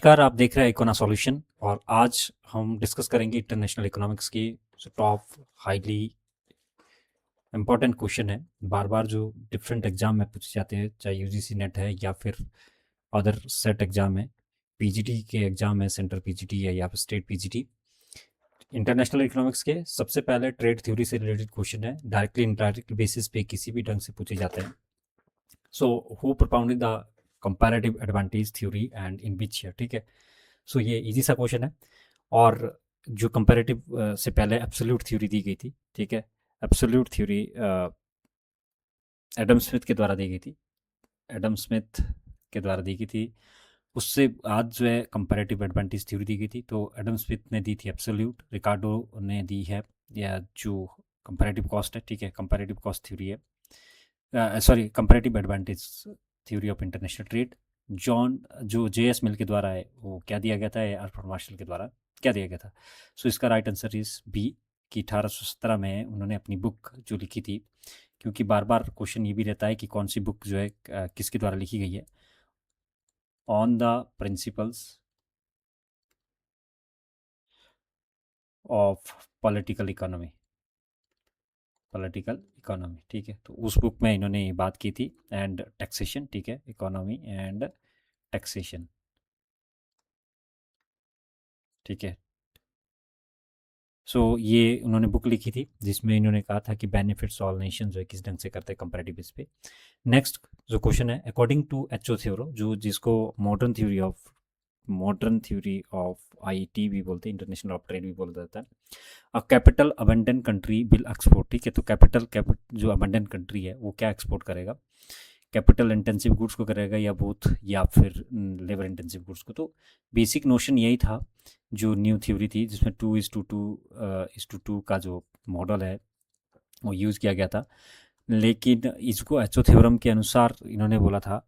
नमस्कार, आप देख रहे हैं इकोना सॉल्यूशन और आज हम डिस्कस करेंगे इंटरनेशनल इकोनॉमिक्स की जो टॉप हाईली इम्पोर्टेंट क्वेश्चन है। बार बार जो डिफरेंट एग्जाम में पूछे जाते हैं, चाहे यूजीसी नेट है या फिर अदर सेट एग्जाम है, पीजीटी के एग्जाम है, सेंट्रल पीजीटी है या फिर स्टेट पीजीटी। इंटरनेशनल इकोनॉमिक्स के सबसे पहले ट्रेड थ्योरी से रिलेटेड क्वेश्चन है, डायरेक्टली इनडायरेक्ट बेसिस पे किसी भी ढंग से पूछे जाते हैं। So who propounded the comparative advantage theory and in which year, ठीक है। सो ये इजी सा क्वेश्चन है। और जो कंपैरेटिव से पहले एब्सोल्यूट थ्योरी दी गई थी, ठीक है। एब्सोल्यूट थ्योरी एडम स्मिथ के द्वारा दी गई थी, एडम स्मिथ के द्वारा दी गई थी। उससे आज जो है कंपैरेटिव एडवांटेज थ्योरी दी गई थी। तो एडम स्मिथ ने दी थी एब्सोल्यूट, रिकार्डो ने दी है या जो कंपैरेटिव कॉस्ट है, ठीक है, कंपैरेटिव कॉस्ट थ्योरी है, sorry comparative advantage theory of international trade. John जो जेएस मिल के द्वारा है वो क्या दिया गया था, आर्थर मार्शल के द्वारा क्या दिया गया था। सो इसका राइट आंसर इज बी कि 1817 में उन्होंने अपनी बुक जो लिखी थी, क्योंकि बार बार क्वेश्चन ये भी रहता है कि कौन सी बुक जो है किसके द्वारा लिखी गई है। On the principles of political economy, political economy, ठीक है। तो उस बुक में इन्होंने ये बात की थी। एंड टैक्सेशन, ठीक है, इकोनॉमी एंड टैक्सेशन, ठीक है। सो ये उन्होंने बुक लिखी थी जिसमें इन्होंने कहा था कि बेनिफिट्स ऑल नेशन जो है किस ढंग से करते हैं कंपैरेटिव बेस पे। नेक्स्ट जो क्वेश्चन है, अकॉर्डिंग टू एच ओ थ्योरो, जो जिसको मॉडर्न थ्योरी ऑफ आईटी भी बोलते हैं, इंटरनेशनल ऑफ ट्रेड भी बोला जाता है। A capital abundant country will export, ठीक है। तो कैपिटल जो अबंडेंट कंट्री है वो क्या एक्सपोर्ट करेगा, कैपिटल इंटेंसिव गुड्स को करेगा या बोथ, या फिर लेबर इंटेंसिव गुड्स को। तो बेसिक नोशन यही था जो न्यू थ्योरी थी, जिसमें 2:2 का जो मॉडल है वो यूज़ किया गया था। लेकिन इसको एचओ थ्योरम के अनुसार इन्होंने बोला था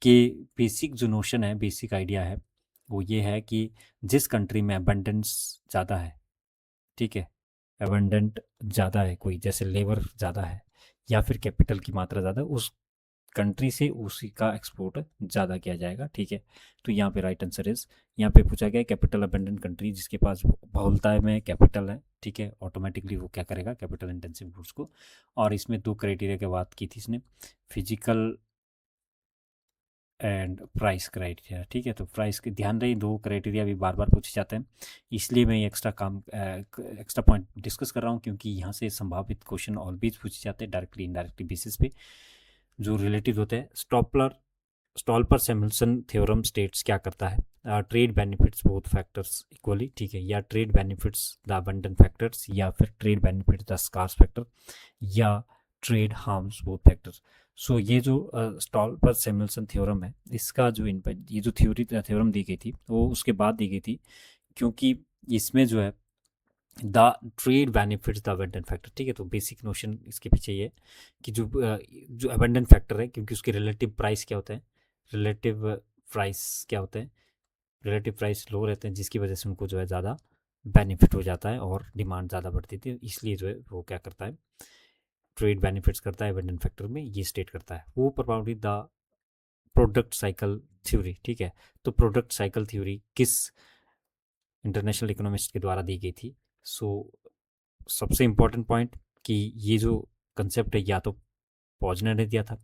कि बेसिक जो नोशन है, बेसिक आइडिया है वो ये है कि जिस कंट्री में अबंडेंस ज़्यादा है, ठीक है, अबंडेंट ज़्यादा है कोई, जैसे लेबर ज़्यादा है या फिर कैपिटल की मात्रा ज़्यादा है, उस कंट्री से उसी का एक्सपोर्ट ज़्यादा किया जाएगा, ठीक है। तो यहाँ पे राइट आंसर इज, यहाँ पे पूछा गया कैपिटल अबंडेंट कंट्री जिसके पास बहुलता में कैपिटल है, ठीक है, ऑटोमेटिकली वो क्या करेगा, कैपिटल इंटेंसिव गुड्स को। और इसमें दो क्राइटेरिया की बात की थी इसने, फिजिकल एंड प्राइस क्राइटेरिया, ठीक है। तो प्राइस के ध्यान रही, दो क्राइटेरिया भी बार बार पूछे जाते हैं, इसलिए मैं ये एक्स्ट्रा पॉइंट डिस्कस कर रहा हूँ, क्योंकि यहाँ से संभावित क्वेश्चन ऑलवेज पूछे जाते हैं डायरेक्टली इनडायरेक्टली बेसिस पे जो रिलेटिव होते हैं। स्टॉल्पर सैमुअल्सन थ्योरम स्टेट्स क्या करता है, trade benefits both factors equally, ठीक है, या trade benefits the abundant factors, या फिर trade benefits the scarce factor, या trade harms both factors. So ये जो स्टॉल्पर सैमुअल्सन थ्योरम है, इसका जो ये जो थ्योरम दी गई थी वो उसके बाद दी गई थी, क्योंकि इसमें जो है the trade benefits the abundant factor, ठीक है। तो बेसिक नोशन इसके पीछे ये कि जो अबंडेंट फैक्टर है, क्योंकि उसके रिलेटिव प्राइस क्या होते हैं, रिलेटिव प्राइस क्या होते हैं, रिलेटिव प्राइस लो रहते हैं, जिसकी वजह से उनको जो है ज़्यादा बेनिफिट हो जाता है और डिमांड ज़्यादा बढ़ती थी, इसलिए जो है वो क्या करता है, ट्रेड बेनिफिट्स करता है अबंडेंट फैक्टर में, ये स्टेट करता है। वो प्रोबाउंडेड द प्रोडक्ट साइकिल थ्योरी, ठीक है। तो प्रोडक्ट साइकिल थ्योरी किस इंटरनेशनल इकोनॉमिस्ट के द्वारा दी गई थी। सो सबसे इम्पोर्टेंट पॉइंट कि ये जो कंसेप्ट है या तो पॉजनर ने दिया था,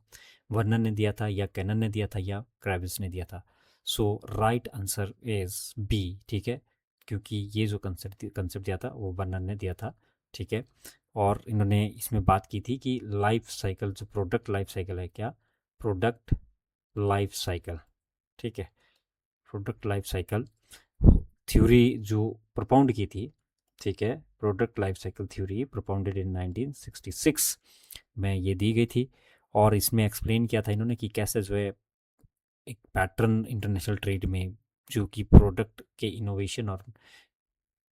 वर्नर ने दिया था, या कैनन ने दिया था, या क्रेविस ने दिया था। सो राइट आंसर इज बी, ठीक है, क्योंकि ये जो कंसेप्ट दिया था वो वर्नर ने दिया था, ठीक है। और इन्होंने इसमें बात की थी कि लाइफ साइकिल, जो प्रोडक्ट लाइफ साइकिल है, क्या प्रोडक्ट लाइफ साइकिल, ठीक है, प्रोडक्ट लाइफ साइकिल थ्योरी जो propound की थी, ठीक है, product life cycle theory propounded इन 1966 में ये दी गई थी। और इसमें एक्सप्लेन किया था इन्होंने कि कैसे जो है एक पैटर्न इंटरनेशनल ट्रेड में जो कि प्रोडक्ट के इनोवेशन और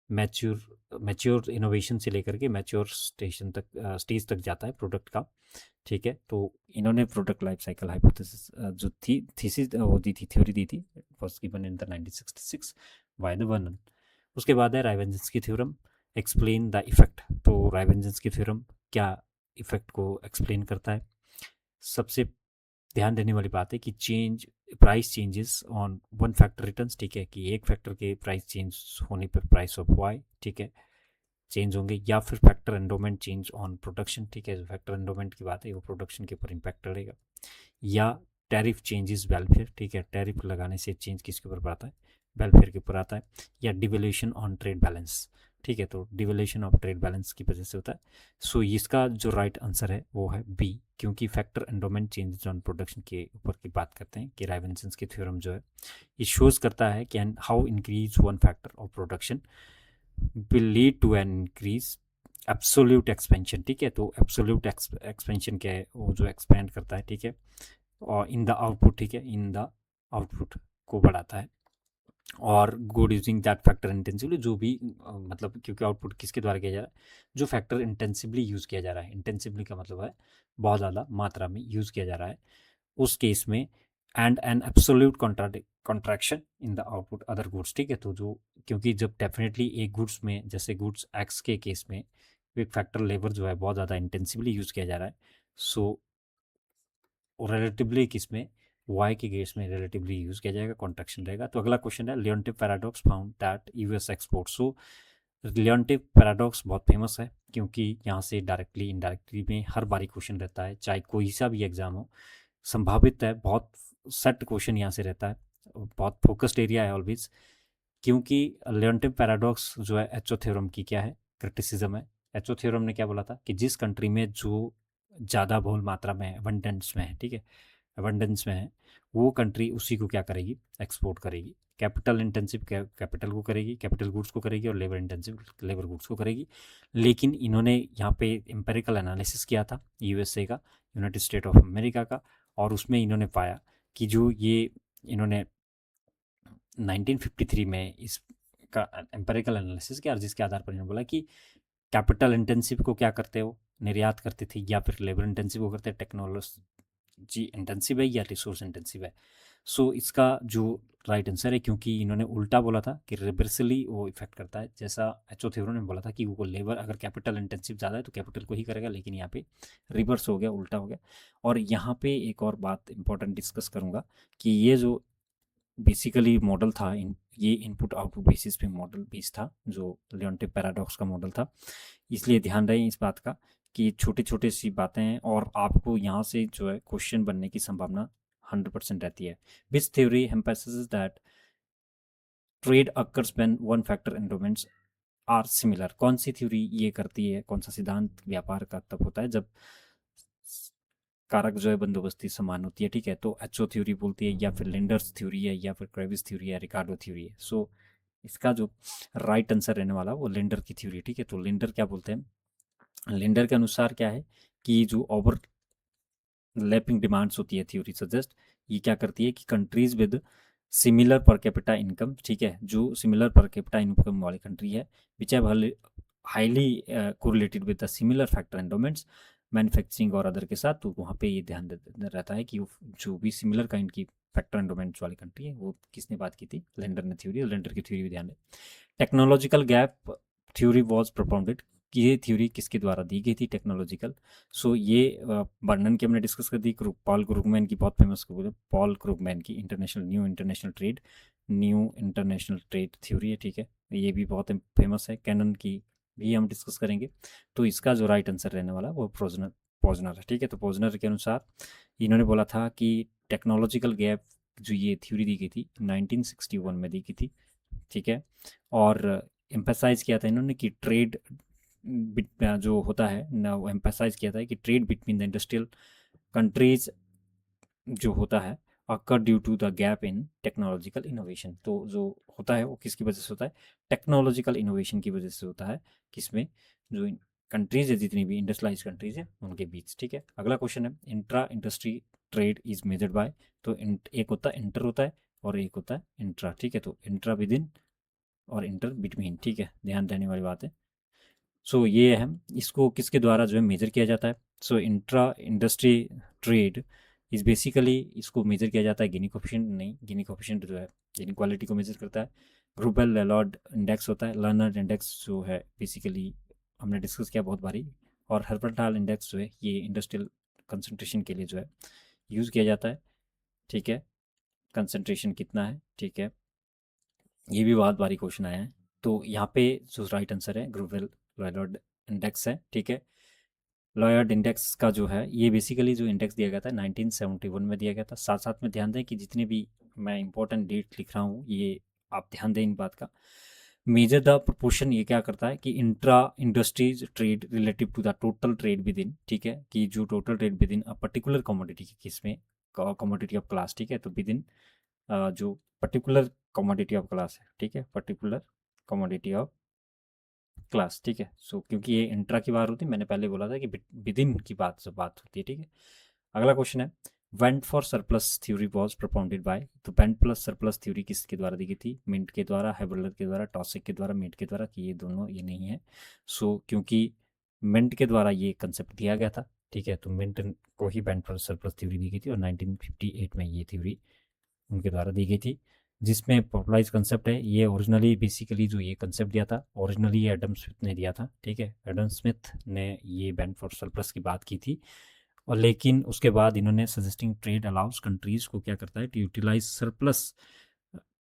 मैच्योर इनोवेशन से लेकर के मैच्योर स्टेज तक जाता है प्रोडक्ट का, ठीक है। तो इन्होंने प्रोडक्ट लाइफ साइकिल हाइपोथेसिस जो थी थीसिस वो दी थी, थ्योरी दी थी, first given in the 1966 by the Vernon. उसके बाद है राइवेंजन्स्की थ्योरम, एक्सप्लेन द इफेक्ट। तो राइवेंजन्स्की थ्योरम क्या इफेक्ट को एक्सप्लेन करता है। सबसे ध्यान देने वाली बात है कि change price changes on one factor returns, ठीक है, कि एक फैक्टर के प्राइस चेंज होने पर प्राइस ऑफ वाई, ठीक है, चेंज होंगे, या फिर factor endowment change on production, ठीक है, जो फैक्टर एंडोमेंट की बात है वो प्रोडक्शन के ऊपर इम्पैक्ट करेगा, या टैरिफ चेंजेस वेलफेयर, ठीक है, टैरिफ लगाने से चेंज किसके ऊपर आता है, वेलफेयर के ऊपर आता है, या डिवेल्यूशन ऑन ट्रेड बैलेंस, ठीक है, तो डिवेल्यूशन ऑफ ट्रेड बैलेंस की वजह से होता है। सो इसका जो राइट आंसर है वो है बी, क्योंकि factor endowment changes on production के ऊपर की बात करते हैं कि राइवनसन की थ्योरम जो है ये शोज करता है कि how increase one factor of production will lead to an increase absolute expansion, ठीक है, तो एब्सोल्यूट एक्सपेंशन क्या है, वो जो एक्सपेंड करता है, ठीक है, और इन द आउटपुट, ठीक है, इन द आउटपुट को बढ़ाता है, और good using that factor intensively, जो भी मतलब क्योंकि आउटपुट किसके द्वारा किया जा रहा है, जो फैक्टर इंटेंसिवली यूज़ किया जा रहा है, इंटेंसिवली का मतलब है बहुत ज़्यादा मात्रा में यूज़ किया जा रहा है उस केस में, and an absolute contraction in the output other goods, ठीक है, तो जो क्योंकि जब डेफिनेटली एक गुड्स में, जैसे गुड्स एक्स के केस में एक फैक्टर लेबर जो है बहुत ज़्यादा इंटेंसिवली यूज़ किया जा रहा है, सो रिलेटिवली किसमें, वाई के केस में रिलेटिवली यूज़ किया जाएगा, कॉन्ट्रैक्शन रहेगा। तो अगला क्वेश्चन है Leontief paradox found that US export. So Leontief paradox बहुत फेमस है क्योंकि यहाँ से डायरेक्टली इनडायरेक्टली में हर बारी क्वेश्चन रहता है, चाहे कोई सा भी एग्जाम हो, संभावित है, बहुत सेट क्वेश्चन यहाँ से रहता है, बहुत फोकस्ड एरिया है ऑलवेज, क्योंकि लियोनटिव पैराडॉक्स जो है एचओ थ्योरम की क्या है, क्रिटिसिज्म है। एचओ थ्योरम ने क्या बोला था कि जिस कंट्री में जो ज़्यादा बहुल मात्रा में है, अबंडेंस में है, ठीक है, अबंडेंस में है, वो कंट्री उसी को क्या करेगी, एक्सपोर्ट करेगी। कैपिटल इंटेंसिव कैपिटल को करेगी, कैपिटल गुड्स को करेगी, और लेबर इंटेंसिव लेबर गुड्स को करेगी। लेकिन इन्होंने यहाँ पे एम्पेरिकल एनालिसिस किया था यूएसए का, यूनाइटेड स्टेट ऑफ अमेरिका का, और उसमें इन्होंने पाया कि जो ये इन्होंने 1953 में इसका एम्पेरिकल एनालिसिस किया, और जिसके आधार पर इन्होंने बोला कि कैपिटल इंटेंसिव को क्या करते हो, निर्यात करते थे, या फिर लेबर इंटेंसिव को करते हैं, टेक्नोलॉजी इंटेंसिव है या रिसोर्स इंटेंसिव है। सो इसका जो राइट आंसर है, क्योंकि इन्होंने उल्टा बोला था कि रिवर्सली वो इफेक्ट करता है, जैसा एचओ थ्योरम ने बोला था कि वो लेबर अगर कैपिटल इंटेंसिव ज़्यादा है तो कैपिटल को ही करेगा, लेकिन यहाँ पे रिवर्स हो गया, उल्टा हो गया। और यहाँ पे एक और बात इंपॉर्टेंट डिस्कस करूँगा कि ये जो बेसिकली मॉडल था, ये इनपुट आउटपुट बेसिस पे मॉडल बेस था, जो लियोनटिव पैराडॉक्स का मॉडल था। इसलिए ध्यान रहे इस बात का कि छोटे छोटे सी बातें हैं, और आपको यहाँ से जो है क्वेश्चन बनने की संभावना 100% रहती है। Which theory emphasizes that trade occurs when one factor endowments are similar. कौन सी थ्योरी ये करती है, कौन सा सिद्धांत व्यापार का तब होता है जब कारक जो है बंदोबस्ती समान होती है, ठीक है, तो एचओ थ्योरी बोलती है, या फिर लिंडर्स थ्योरी है, या फिर क्रेविस थ्योरी है, रिकार्डो थ्योरी है। सो इसका जो राइट आंसर रहने वाला वो लिंडर की थ्योरी, ठीक है। तो लिंडर क्या बोलते हैं, लिंडर के अनुसार क्या है कि जो ओवरलैपिंग डिमांड्स होती है, थ्योरी सजेस्ट ये क्या करती है कि countries with similar per capita income, ठीक है, जो सिमिलर पर कैपिटा इनकम वाली कंट्री है, which have highly correlated with the similar factor endowments manufacturing और अदर के साथ, तो वहाँ पे ये ध्यान रहता है कि जो भी सिमिलर काइंड की फैक्टर एंडोमेंट्स वाली कंट्री है, वो किसने बात की थी, लेंडर ने थ्योरी, लेंडर की थ्योरी भी ध्यान है। Technological gap theory was propounded, कि ये थ्योरी किसके द्वारा दी गई थी, टेक्नोलॉजिकल। सो ये वर्णन की हमने डिस्कस कर दी, पॉल क्रूगमैन की, बहुत फेमस पॉल क्रूगमैन की न्यू इंटरनेशनल ट्रेड थ्योरी है, ठीक है, ये भी बहुत फेमस है। कैनन की भी हम डिस्कस करेंगे। तो इसका जो राइट आंसर रहने वाला वो पोजनर है, ठीक है। तो पोजनर के अनुसार इन्होंने बोला था कि टेक्नोलॉजिकल गैप जो ये थ्योरी दी गई थी 1961 में दी गई थी, ठीक है, और एम्फेसाइज किया था इन्होंने कि ट्रेड जो होता है ना, वो एम्फेसाइज किया था कि trade between the industrial countries जो होता है occur due to the gap in technological innovation. तो जो होता है वो किसकी वजह से होता है, टेक्नोलॉजिकल इनोवेशन की वजह से होता है, किसमें, जो कंट्रीज है, जितनी भी इंडस्ट्रियलाइज कंट्रीज है उनके बीच, ठीक है। अगला क्वेश्चन है intra industry trade is measured by. तो एक होता है इंटर होता है, और एक होता है इंट्रा, ठीक है। तो इंट्रा विद इन और इंटर बिटवीन, ठीक है, ध्यान देने वाली बात है। सो ये है, इसको किसके द्वारा जो है मेजर किया जाता है। सो intra industry trade is basically, इसको मेजर किया जाता है गिनी कोफिशिएंट नहीं, गिनी कोफिशिएंट जो है इनक्वालिटी को मेजर करता है। ग्रुबल लेलॉर्ड इंडेक्स होता है, लर्नर इंडेक्स जो है बेसिकली हमने डिस्कस किया बहुत बारी, और हर्बर्टाल इंडेक्स जो है ये इंडस्ट्रियल कंसंट्रेशन के लिए जो है यूज़ किया जाता है, ठीक है। कंसंट्रेशन कितना है, ठीक है, ये भी बहुत बारी क्वेश्चन आया है। तो यहाँ पे जो राइट आंसर है ग्रुवेल लॉयड इंडेक्स है, ठीक है। लॉयड इंडेक्स का जो है ये बेसिकली जो इंडेक्स दिया गया था 1971 में दिया गया था। साथ साथ में ध्यान दें कि जितने भी मैं इंपॉर्टेंट डेट लिख रहा हूँ ये आप ध्यान दें इन बात का। मेजर द प्रोपोर्शन ये क्या करता है कि intra industries trade relative to the total trade within, ठीक है, कि जो total trade within a particular commodity के केस में कमोडिटी ऑफ क्लास, ठीक है, तो विद इन जो पर्टिकुलर कमोडिटी ऑफ क्लास है, ठीक है, पर्टिकुलर कमोडिटी ऑफ क्लास, ठीक है। सो क्योंकि ये इंट्रा की बात होती है, मैंने पहले बोला था कि विद इन की बात होती है, ठीक है। अगला क्वेश्चन है vent for surplus theory was propounded by, तो वेंट प्लस सरप्लस थ्योरी किसके द्वारा दी गई थी? मिंट के द्वारा, हैबरलर के द्वारा, टॉसिक के द्वारा, मिंट के द्वारा, कि ये दोनों ये नहीं है। सो क्योंकि मिंट के द्वारा ये कंसेप्ट दिया गया था, ठीक है, तो मिंट को ही वेंट फॉर सरप्लस थ्योरी दी गई थी और 1958 में ये थ्योरी उनके द्वारा दी गई थी, जिसमें पॉपुलराइज कंसेप्ट है। ये ओरिजिनली बेसिकली जो ये कंसेप्ट दिया था ओरिजिनली ये एडम स्मिथ ने दिया था, ठीक है, एडम स्मिथ ने ये वेंट फॉर सरप्लस की बात की थी। और लेकिन उसके बाद इन्होंने सजेस्टिंग ट्रेड अलाउस कंट्रीज को क्या करता है to utilize surplus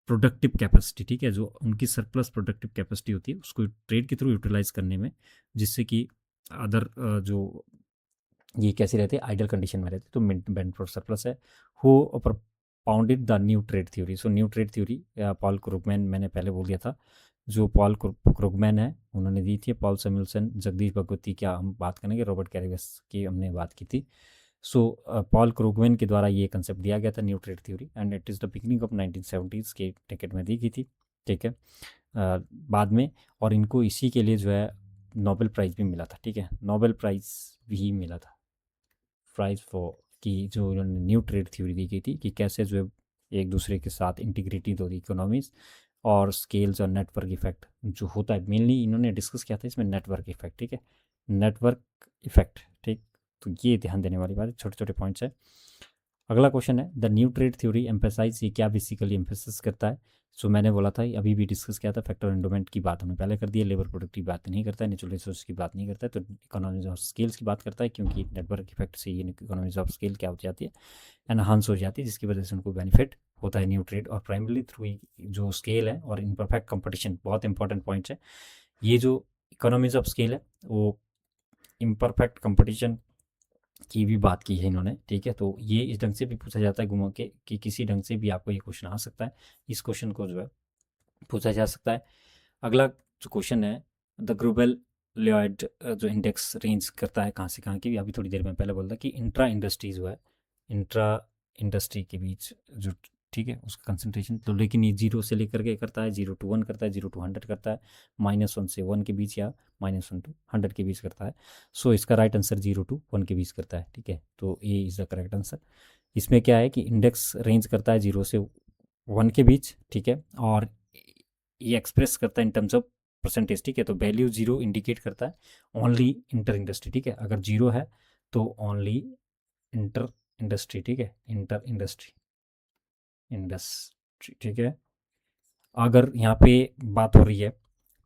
productive capacity, ठीक है, जो उनकी सरप्लस प्रोडक्टिव कैपेसिटी होती है उसको ट्रेड के थ्रू यूटिलाइज करने में, जिससे कि अदर जो ये कैसे रहते हैं आइडल कंडीशन में रहते, तो वेंट फॉर सरप्लस है। Who propounded the new trade theory, so new trade theory Paul Krugman, मैंने पहले बोल दिया था, जो पॉल क्रुगमैन है उन्होंने दी थी। पॉल सैमुअल्सन, जगदीश भगवती, क्या हम बात करेंगे, रॉबर्ट कैरिवस की हमने बात की थी। सो पॉल क्रुगमैन के द्वारा ये कंसेप्ट दिया गया था new trade theory, and it is the beginning of 1970s के टिकट में दी गई थी, ठीक है, बाद में। और इनको इसी के लिए जो है नोबेल प्राइज़ भी मिला था, ठीक है, नोबेल प्राइज़ भी मिला था, प्राइज फॉर, कि जो इन्होंने न्यू ट्रेड थ्योरी दी गई थी कि कैसे जो है एक दूसरे के साथ इंटीग्रेटेड होती इकोनॉमीज और स्केल्स और नेटवर्क इफेक्ट जो होता है, मेनली इन्होंने डिस्कस किया था इसमें नेटवर्क इफेक्ट, ठीक है, नेटवर्क इफेक्ट, ठीक। तो ये ध्यान देने वाली बात है, छोटे छोटे पॉइंट्स है। अगला क्वेश्चन है the new trade theory emphasize, ये क्या बेसिकली एम्फेसिस करता है? सो मैंने बोला था अभी भी डिस्कस किया था, फैक्टर एंडोमेंट की बात हमने पहले कर दी है, लेबर प्रोडक्ट की बात नहीं करता है, नेचुरल रिसोर्स की बात नहीं करता है, तो इकोनॉमीज ऑफ स्केल्स की बात करता है, क्योंकि नेटवर्क इफेक्ट से ये इकोनॉमीज ऑफ स्केल क्या हो जाती है, एनहांस हो जाती है, जिसकी वजह से उनको बेनिफिट होता है न्यू ट्रेड, और प्राइमरली थ्रू जो स्केल है और इनपरफेक्ट कंपटीशन, बहुत इंपॉर्टेंट पॉइंट्स है। ये जो इकोनॉमीज ऑफ स्केल है वो इम्परफेक्ट कंपटीशन की भी बात की है इन्होंने, ठीक है। तो ये इस ढंग से भी पूछा जाता है घुमा के कि किसी ढंग से भी आपको ये क्वेश्चन आ सकता है, इस क्वेश्चन को जो है पूछा जा सकता है। अगला जो क्वेश्चन है द ग्रुवेल लॉयड जो इंडेक्स रेंज करता है कहाँ से कहाँ की, अभी थोड़ी देर में पहले बोलता कि इंट्रा इंडस्ट्री जो है, इंट्रा इंडस्ट्री के बीच जो, ठीक है, उसका कंसंट्रेशन, तो लेकिन ये 0 से लेकर के करता है, 0 to 1 करता है, 0 to 100 करता है, -1 से 1 के बीच या -1 to 100 के बीच करता है। सो इसका राइट आंसर 0 to 1 के बीच करता है, ठीक है, तो A is the correct answer. इसमें क्या है कि इंडेक्स रेंज करता है 0 से 1 के बीच, ठीक है, और ये एक्सप्रेस करता है इन टर्म्स ऑफ परसेंटेज, ठीक है, तो वैल्यू 0 इंडिकेट करता है ओनली इंटर इंडस्ट्री, ठीक है, अगर 0 है तो ओनली इंटर इंडस्ट्री, ठीक है, इंटर इंडस्ट्री ठीक है। अगर यहाँ पे बात हो रही है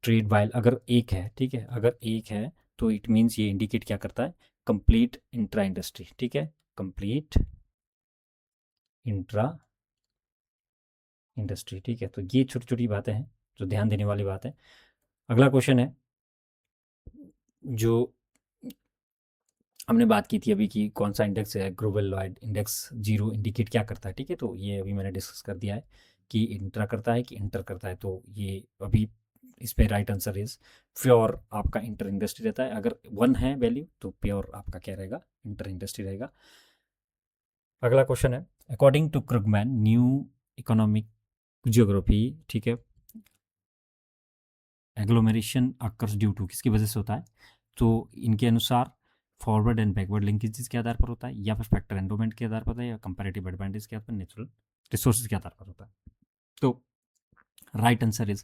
ट्रेड वाइल, अगर एक है, ठीक है, अगर एक है तो इट मीन्स ये इंडिकेट क्या करता है, कंप्लीट इंट्रा इंडस्ट्री, ठीक है, कंप्लीट इंट्रा इंडस्ट्री, ठीक है। तो ये छोटी छोटी बातें हैं जो ध्यान देने वाली बात है। अगला क्वेश्चन है जो हमने बात की थी अभी कि कौन सा इंडेक्स है, ग्लोबल लॉयड इंडेक्स 0 इंडिकेट क्या करता है, ठीक है, तो ये अभी मैंने डिस्कस कर दिया है कि इंट्रा करता है कि इंटर करता है, तो ये अभी इस पे राइट आंसर इज प्योर आपका इंटर इंडस्ट्री रहता है। अगर 1 है वैल्यू तो प्योर आपका क्या रहेगा, इंटर इंडस्ट्री रहेगा। अगला क्वेश्चन है according to Krugman new economic geography, ठीक है, एग्लोमेरेशन अकर्स ड्यू टू, किसकी वजह से होता है? तो इनके अनुसार फॉरवर्ड एंड बैकवर्ड लिंकेजेस के आधार पर होता है, या फिर फैक्टर एंडोमेंट के आधार पर होता है, या कंपैरेटिव एडवांटेज के आधार पर, नेचुरल रिसोर्सेज के आधार पर होता है। तो right answer is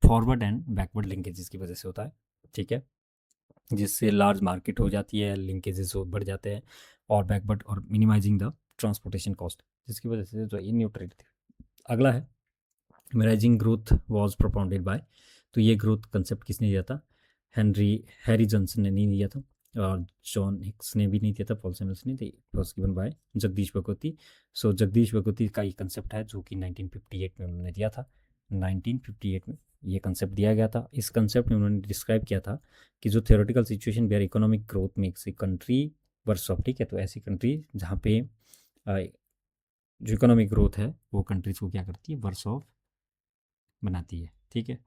forward and backward linkages की वजह से होता है, ठीक है, जिससे लार्ज मार्केट हो जाती है, लिंकेजेस बढ़ जाते हैं, और बैकवर्ड और मिनिमाइजिंग द ट्रांसपोर्टेशन कॉस्ट, जिसकी वजह से जो ये न्यू ट्रेड थी। अगला है rising growth was propounded bye, तो ये ग्रोथ कंसेप्ट किसने दिया था? हैरी जॉनसन ने नहीं दिया था, और जॉन हिक्स ने भी नहीं दिया था, पॉल सैमुअल्स ने, was given by Jagdish Bhagwati. So Jagdish Bhagwati का ये कंसेप्ट है जो कि 1958 में उन्होंने दिया था। 1958 में ये कंसेप्ट दिया गया था। इस कंसेप्ट में उन्होंने डिस्क्राइब किया था कि जो theoretical situation where economic growth makes a country worse off, ठीक है, तो ऐसी कंट्री जहाँ पे जो इकोनॉमिक ग्रोथ है वो कंट्रीज को क्या करती है, वर्स ऑफ बनाती है, ठीक है।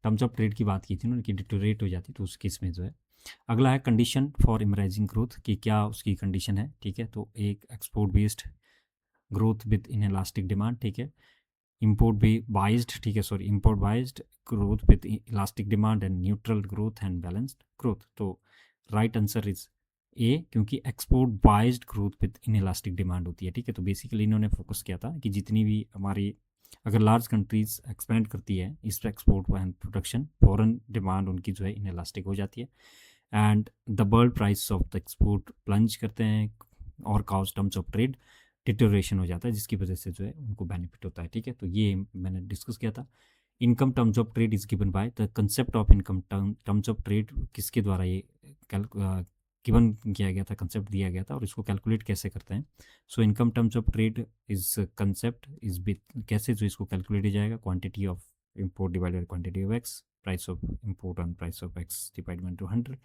टर्म्स ऑफ ट्रेड की बात की थी उन्होंने कि डिटोरेट हो जाती है, तो उस केस में जो है। अगला है कंडीशन फॉर इमराइजिंग ग्रोथ, कि क्या उसकी कंडीशन है, ठीक है। तो एक export based growth with in elastic demand, ठीक है। इम्पोर्ट भी बाइज्ड, ठीक है, sorry, import biased growth with elastic demand and neutral growth and balanced growth. तो राइट आंसर इज ए, क्योंकि export biased growth with in elastic demand होती है, ठीक है। तो बेसिकली इन्होंने फोकस किया था कि जितनी भी हमारी अगर लार्ज कंट्रीज एक्सपेंड करती है इस export and production, foreign demand उनकी जो है इन इलास्टिक हो जाती है and the world price of the export plunge करते हैं और causes terms of trade deterioration हो जाता है, जिसकी वजह से जो है उनको बेनिफिट होता है, ठीक है। तो ये मैंने डिस्कस किया था। Income terms of trade is given by the concept of income terms of trade, किसके द्वारा ये गिवन किया गया था, कंसेप्ट दिया गया था, और इसको कैलकुलेट कैसे करते हैं। So income terms of trade is concept is कैसे जो इसको कैलकुलेट किया जाएगा, quantity of import divided quantity of x, price of import on price of x divide by 200।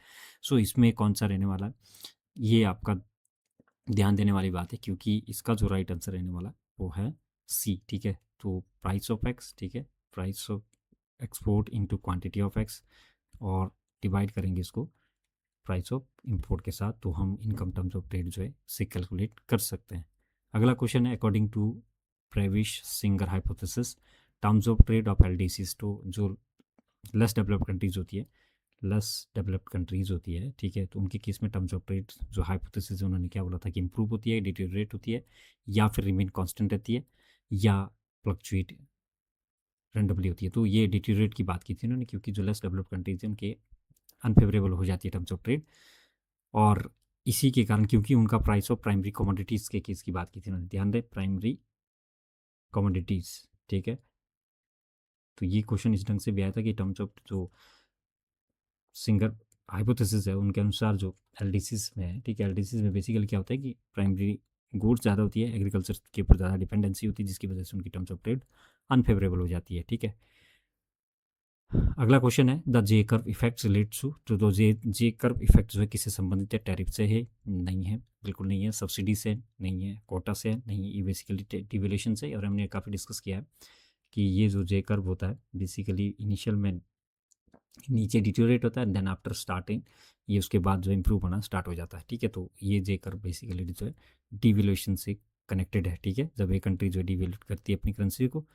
सो इसमें कौन सा रहने वाला है, ये आपका ध्यान देने वाली बात है, क्योंकि इसका जो राइट आंसर रहने वाला वो है सी, ठीक है। तो प्राइस ऑफ एक्स, ठीक है, price of export into quantity of x, और डिवाइड करेंगे इसको प्राइस ऑफ इंपोर्ट के साथ, तो हम इनकम टर्म्स ऑफ ट्रेड जो है से कैलकुलेट कर सकते हैं। अगला क्वेश्चन है, according to Prebisch Singer hypothesis terms of trade of LDCs, तो जो लेस डेवलप्ड कंट्रीज होती है, लेस डेवलप्ड कंट्रीज होती है, ठीक है, तो उनके केस में टर्म्स ऑफ ट्रेड जो हाइपोथेसिस है उन्होंने क्या बोला था कि इंप्रूव होती है, डिटेरियोरेट होती है, या फिर रिमेन कांस्टेंट रहती है, या फ्लक्चुएट रेंडमली होती है। तो ये डिटेरियोरेट की बात की थी उन्होंने, क्योंकि जो लेस डेवलप्ड कंट्रीज है उनके अनफेवरेबल हो जाती है टर्म्स ऑफ ट्रेड, और इसी के कारण क्योंकि उनका प्राइस ऑफ प्राइमरी कमोडिटीज़ के केस की बात की थी उन्होंने, ध्यान दें, प्राइमरी कमोडिटीज़, ठीक है। तो ये क्वेश्चन इस ढंग से भी आया था कि टर्म्स ऑफ जो सिंगर हाइपोथेसिस है उनके अनुसार जो एलडीसीज में है, ठीक है, एलडीसीज में बेसिकली क्या होता है कि प्राइमरी गुड्स ज़्यादा होती है, एग्रीकल्चर के ऊपर ज़्यादा डिपेंडेंसी होती है, जिसकी वजह से उनकी टर्म्स ऑफ ट्रेड अनफेवरेबल हो जाती है, ठीक है। अगला क्वेश्चन है, the J curve effects relates to, तो जे कर्व इफेक्ट जो है किससे संबंधित है, टैरिफ से है, नहीं है, बिल्कुल नहीं है, सब्सिडी से नहीं है, कोटा से नहीं, ये बेसिकली डिवेल्यूशन से। और हमने काफ़ी डिस्कस किया है कि ये जो जे कर्व होता है बेसिकली इनिशियल में नीचे डिटोरेट होता है, देन आफ्टर स्टार्टिंग ये उसके बाद जो इम्प्रूव होना स्टार्ट हो जाता है, ठीक है। तो ये जे कर्व बेसिकली जो है डिवेल्यूशन से कनेक्टेड है, ठीक है। जब एक कंट्री जो डिवेल्यूट करती है अपनी करेंसी को,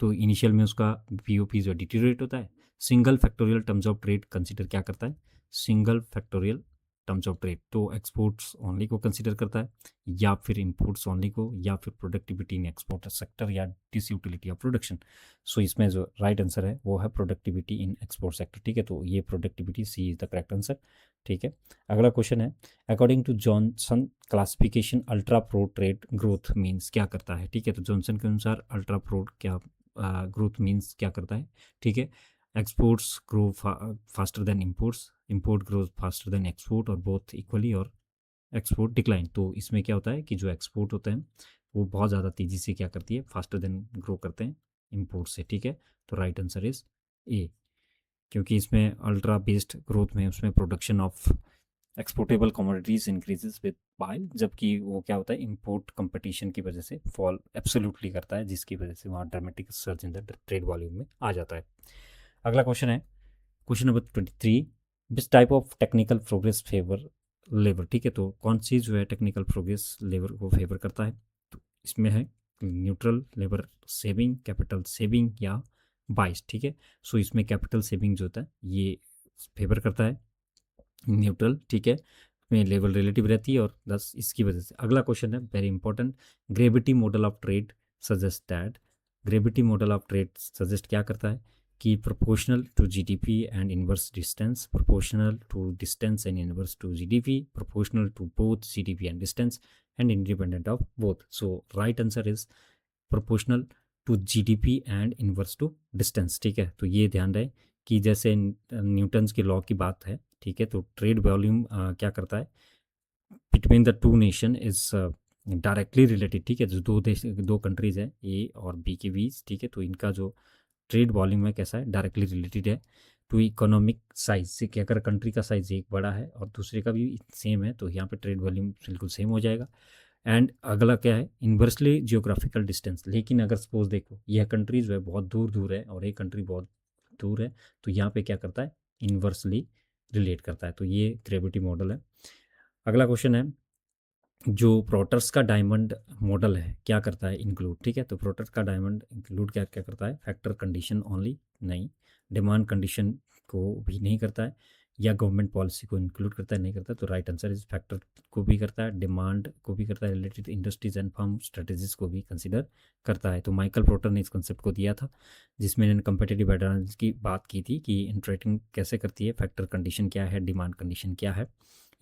तो इनिशियल में उसका पीओपी जो डिटेरियोरेट होता है। Single factorial terms of trade consider क्या करता है, single factorial terms of trade, तो एक्सपोर्ट्स ओनली को कंसीडर करता है, या फिर इंपोर्ट्स ओनली को, या फिर प्रोडक्टिविटी इन एक्सपोर्ट सेक्टर, या डिसयूटिलिटी ऑफ प्रोडक्शन। सो इसमें जो राइट आंसर है वो है प्रोडक्टिविटी इन एक्सपोर्ट सेक्टर, ठीक है। तो ये productivity C is the correct answer, ठीक है। अगला क्वेश्चन है, according to Johnson classification ultra pro trade growth means क्या करता है, ठीक है। तो जॉनसन के अनुसार अल्ट्रा प्रो क्या ग्रोथ मीन्स क्या करता है, ठीक है। Exports grow faster than imports, import growth faster than export, और बोथ इक्वली, और एक्सपोर्ट डिक्लाइन। तो इसमें क्या होता है कि जो एक्सपोर्ट होते हैं वो बहुत ज़्यादा तेज़ी से क्या करती है, फास्टर देन ग्रो करते हैं इम्पोर्ट से, ठीक है। तो राइट आंसर इज ए, क्योंकि इसमें अल्ट्रा बेस्ड ग्रोथ में उसमें production of exportable commodities increases with bile, जबकि वो क्या होता है इम्पोर्ट कंपटीशन की वजह से फॉल एब्सोल्युटली करता है, जिसकी वजह से वहाँ dramatic surge in the trade volume में आ जाता है। अगला क्वेश्चन है, question number 23, which type of technical progress favour labour, ठीक है। तो कौन सी जो है टेक्निकल प्रोग्रेस लेबर को फेवर करता है, तो इसमें है neutral labour saving, capital saving, या बाइस, ठीक है। सो इसमें कैपिटल सेविंग जो होता है ये फेवर करता है न्यूट्रल, ठीक है, में लेवल रिलेटिव रहती है, और दस इसकी वजह से। अगला क्वेश्चन है very important, gravity model of trade suggest that, gravity model of trade suggest क्या करता है कि proportional to GDP and inverse distance, proportional to distance and inverse to GDP, proportional to both GDP and distance, and independent of both. So right answer is proportional to GDP and inverse to distance, ठीक है। तो ये ध्यान रहे कि जैसे Newton's के law की बात है, ठीक है। तो ट्रेड वॉल्यूम क्या करता है between the two nation is directly related, ठीक है। जो दो देश, दो कंट्रीज है ए और बी के बीच, ठीक है। तो इनका जो ट्रेड वॉल्यूम है कैसा है, डायरेक्टली रिलेटेड है टू इकोनॉमिक साइज से, कि अगर कंट्री का साइज एक बड़ा है और दूसरे का भी सेम है तो यहाँ पे ट्रेड वॉल्यूम बिल्कुल सेम हो जाएगा। एंड अगला क्या है, इन्वर्सली जियोग्राफिकल डिस्टेंस। लेकिन अगर सपोज देखो यह कंट्री जो है बहुत दूर दूर है और एक कंट्री बहुत दूर है, तो यहाँ पे क्या करता है, इन्वर्सली रिलेट करता है। तो ये ग्रेविटी मॉडल है। अगला क्वेश्चन है, जो प्रोटर्स का डायमंड मॉडल है क्या करता है इंक्लूड, ठीक है। तो प्रोटर्स का डायमंड इंक्लूड क्या क्या करता है, फैक्टर कंडीशन ओनली, नहीं। डिमांड कंडीशन को भी नहीं करता है, या गवर्नमेंट पॉलिसी को इंक्लूड करता है, नहीं करता। तो राइट आंसर इज फैक्टर को भी करता है, डिमांड को भी करता है, related industries and firm strategies को भी कंसिडर करता है। तो माइकल पोर्टर ने इस कंसेप्ट को दिया था, जिसमें इन्होंने कंपेटिटिव एडवांटेज की बात की थी कि इंटरेटिंग कैसे करती है, फैक्टर कंडीशन क्या है, डिमांड कंडीशन क्या है,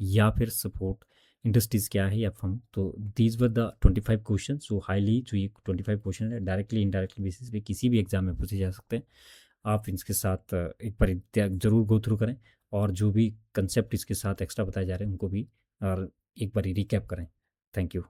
या फिर सपोर्ट इंडस्ट्रीज क्या है या फर्म। तो these were the 25 question. So highly जो ये 25 क्वेश्चन है डायरेक्टली इनडायरेक्टली बेसिस पे किसी भी एग्जाम में पूछे जा सकते हैं। आप इनके साथ एक बार जरूर गो थ्रू करें, और जो भी कंसेप्ट इसके साथ एक्स्ट्रा बताए जा रहे हैं उनको भी और एक बार रिकैप करें। Thank you.